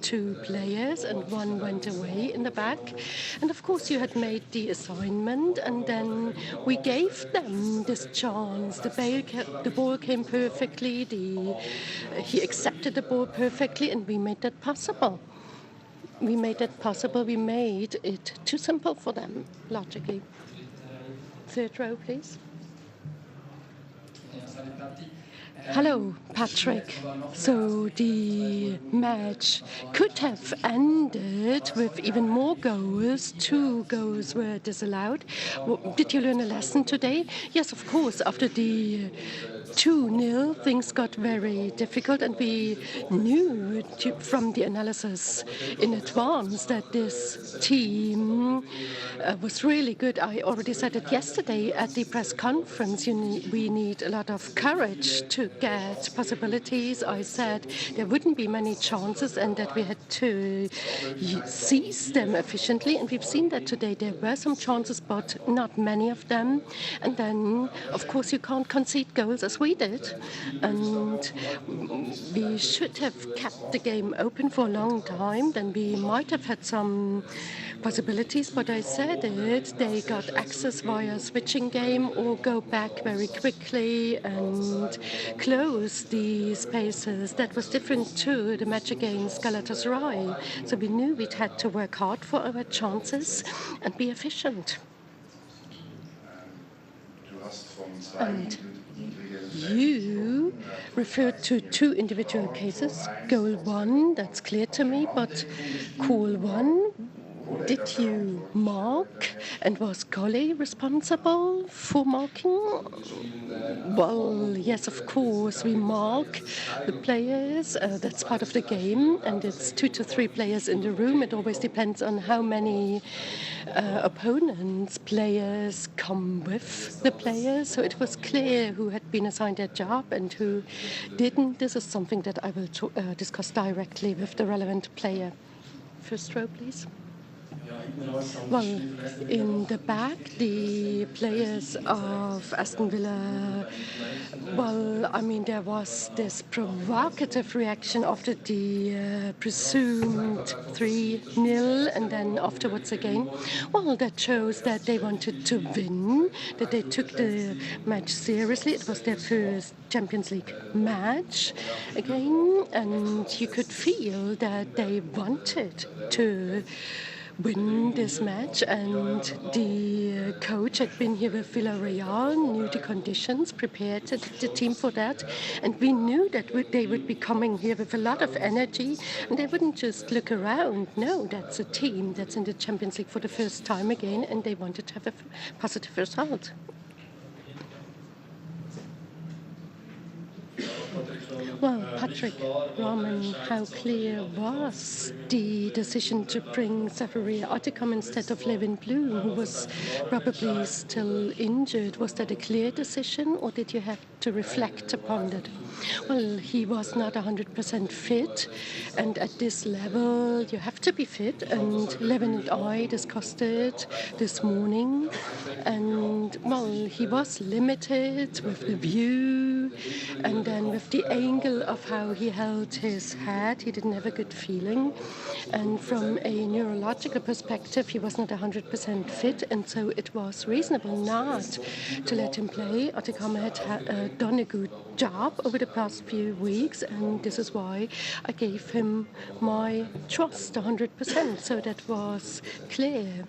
2 players, and one went away in the back. And of course, you had made the assignment, and then we gave them this chance. The ball came perfectly. He accepted the ball perfectly, and we made that possible. We made it too simple for them, logically. Third row, please. Hello, Patrick. So the match could have ended with even more goals. 2 goals were disallowed. Did you learn a lesson today? Yes, of course. After the 2-0, things got very difficult, and we knew from the analysis in advance that this team was really good. I already said it yesterday at the press conference. We need a lot of courage to get possibilities. I said there wouldn't be many chances and that we had to seize them efficiently, and we've seen that today. There were some chances, but not many of them. And then, of course, you can't concede goals as we did, and we should have kept the game open for a long time. Then we might have had some possibilities, but I said it, they got access via switching game or go back very quickly and close the spaces. That was different to the match against Galatasaray. So we knew we'd had to work hard for our chances and be efficient. And you referred to 2 individual cases. Goal 1, that's clear to me, but call 1, did you mark, and was Golly responsible for marking? Well, yes, of course, we mark the players. That's part of the game, and it's 2 to 3 players in the room. It always depends on how many opponents players come with the players. So it was clear who had been assigned their job and who didn't. This is something that I will discuss directly with the relevant player. First row, please. Well, in the back, the players of Aston Villa, well, I mean, there was this provocative reaction after the presumed 3-0, and then afterwards again. Well, that shows that they wanted to win, that they took the match seriously. It was their first Champions League match again, and you could feel that they wanted to win this match, and the coach had been here with Villarreal, knew the conditions, prepared the team for that, and we knew that they would be coming here with a lot of energy, and they wouldn't just look around. No, that's a team that's in the Champions League for the first time again, and they wanted to have a positive result. Well, Patrick, Rahmen, how clear was the decision to bring Zacharia Otacom instead of Levin Bloom, who was probably still injured? Was that a clear decision, or did you have to reflect upon that? Well, he was not 100% fit, and at this level you have to be fit, and Levin and I discussed it this morning, and well, he was limited with the view, and then with the angle of how he held his head, he didn't have a good feeling, and from a neurological perspective he was not 100% fit, and so it was reasonable not to let him play. Otacom had done a good job over the past few weeks, and this is why I gave him my trust 100%, so that was clear.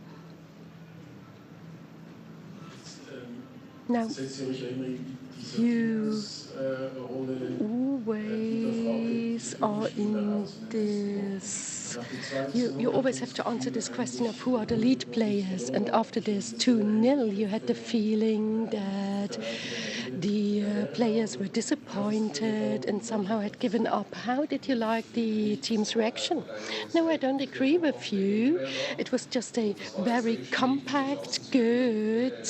Now, you always are in this, you always have to answer this question of who are the lead players, and after this 2-0 you had the feeling that the players were disappointed and somehow had given up. How did you like the team's reaction? No, I don't agree with you. It was just a very compact, good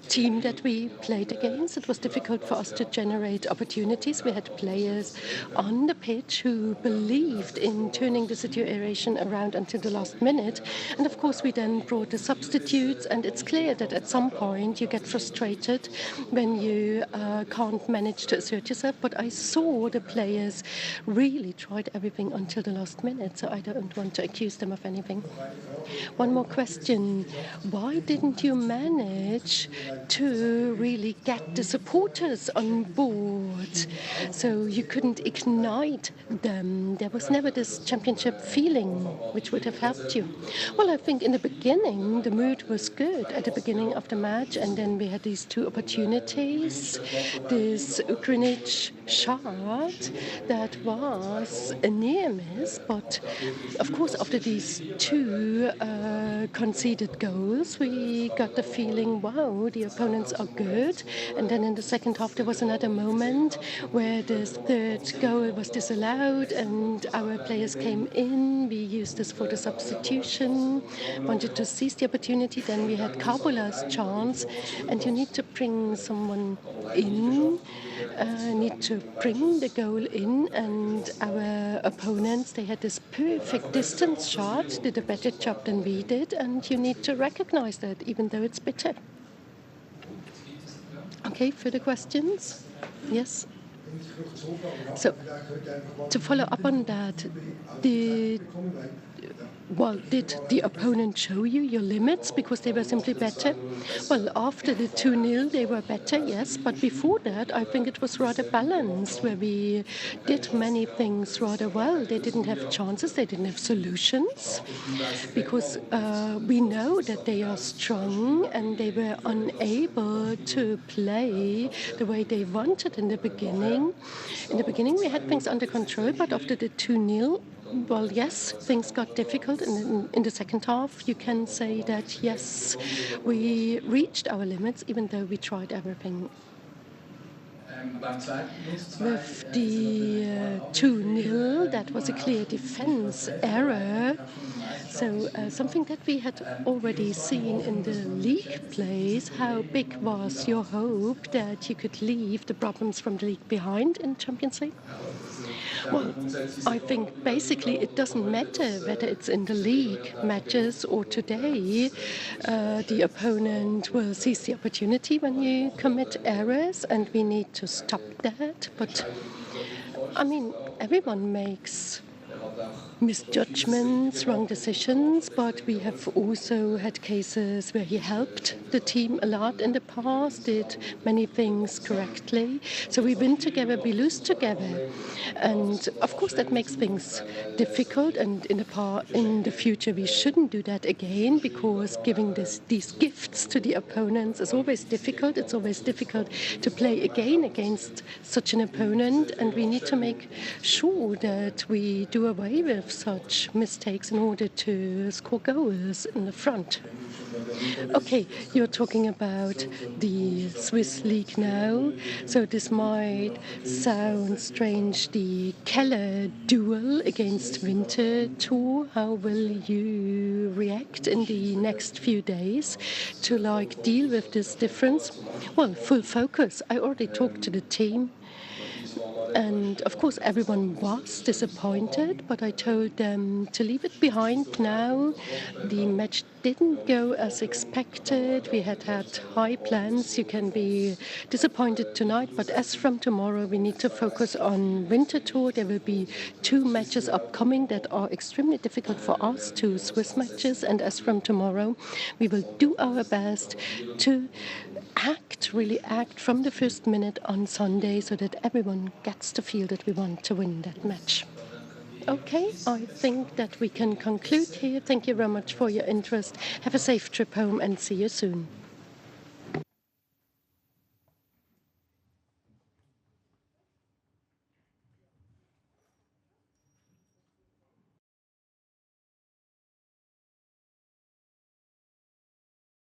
team that we played against. It was difficult for us to generate opportunities. We had players on the pitch who believed in turning the situation around until the last minute. And of course, we then brought the substitutes, and it's clear that at some point you get frustrated when you can't manage to assert yourself. But I saw the players really tried everything until the last minute, so I don't want to accuse them of anything. One more question. Why didn't you manage to really get the supporters on board so you couldn't ignite them? There was never this championship feeling which would have helped you. Well, I think in the beginning the mood was good at the beginning of the match, and then we had these two opportunities. This Ukrainian shot that was a near miss, but of course after these two conceded goals we got the feeling, wow, the opponents are good. And then in the second half there was another moment where the third goal was disallowed and our players came in. We used this for the substitution, wanted to seize the opportunity. Then we had Kabula's chance, and you need to bring someone in, need to bring the goal in, and our opponents, they had this perfect distance shot, did a better job than we did, and you need to recognize that, even though it's bitter. Okay, further questions? Yes? So, to follow up on that, did the opponent show you your limits because they were simply better? Well, after the 2-0 they were better, yes, but before that I think it was rather balanced, where we did many things rather well. They didn't have chances, they didn't have solutions, because we know that they are strong and they were unable to play the way they wanted in the beginning. In the beginning we had things under control, but after the 2-0, well, yes, things got difficult. And in the second half, you can say that, yes, we reached our limits, even though we tried everything. With the 2-0, that was a clear defense error. So something that we had already seen in the league plays, how big was your hope that you could leave the problems from the league behind in Champions League? Well, I think basically it doesn't matter whether it's in the league matches or today. The opponent will seize the opportunity when you commit errors, and we need to stop that. But, I mean, everyone makes misjudgments, wrong decisions, but we have also had cases where he helped the team a lot in the past, did many things correctly. So we win together, we lose together. And of course that makes things difficult, and in the future we shouldn't do that again, because giving these gifts to the opponents is always difficult. It's always difficult to play again against such an opponent, and we need to make sure that we do away with such mistakes in order to score goals in the front. Okay, you're talking about the Swiss League now, so this might sound strange, the Keller duel against Winterthur. How will you react in the next few days to deal with this difference? Well, full focus. I already talked to the team. And of course everyone was disappointed, but I told them to leave it behind now. The match didn't go as expected. We had high plans. You can be disappointed tonight, but as from tomorrow we need to focus on Winterthur. There will be 2 matches upcoming that are extremely difficult for us, 2 Swiss matches, and as from tomorrow we will do our best to really act from the first minute on Sunday, so that everyone gets to feel that we want to win that match. Okay, I think that we can conclude here. Thank you very much for your interest. Have a safe trip home and see you soon.